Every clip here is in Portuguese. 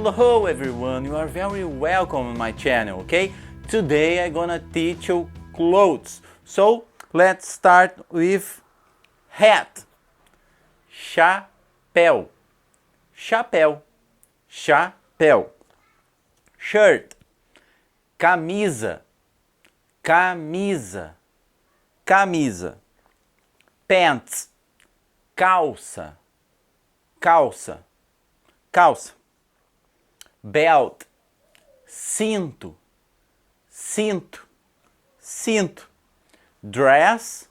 Hello everyone, you are very welcome on my channel, okay? Today I'm gonna teach you clothes. So let's start with hat. Chapéu. Chapéu. Chapéu. Shirt. Camisa. Camisa. Camisa. Pants. Calça. Calça. Calça. Belt. Cinto. Cinto. Cinto. Dress.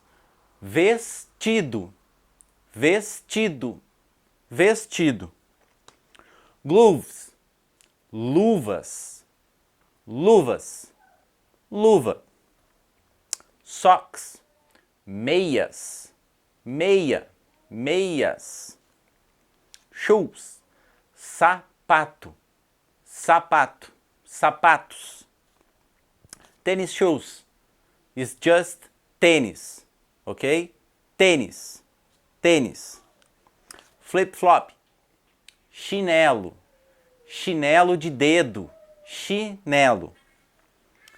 Vestido. Vestido. Vestido. Gloves. Luvas. Luvas. Luva. Socks. Meias. Meia. Meias. Shoes. Sapato. Sapato. Sapatos. Tennis shoes is just tênis, ok? Tênis. Tênis. Flip-flop. Chinelo. Chinelo de dedo. Chinelo.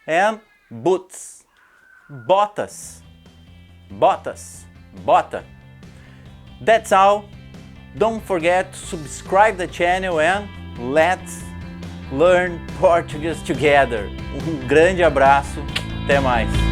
And boots. Botas. Botas. Bota. That's all. Don't forget to subscribe the channel and let's learn Portuguese together. Um grande abraço. Até mais.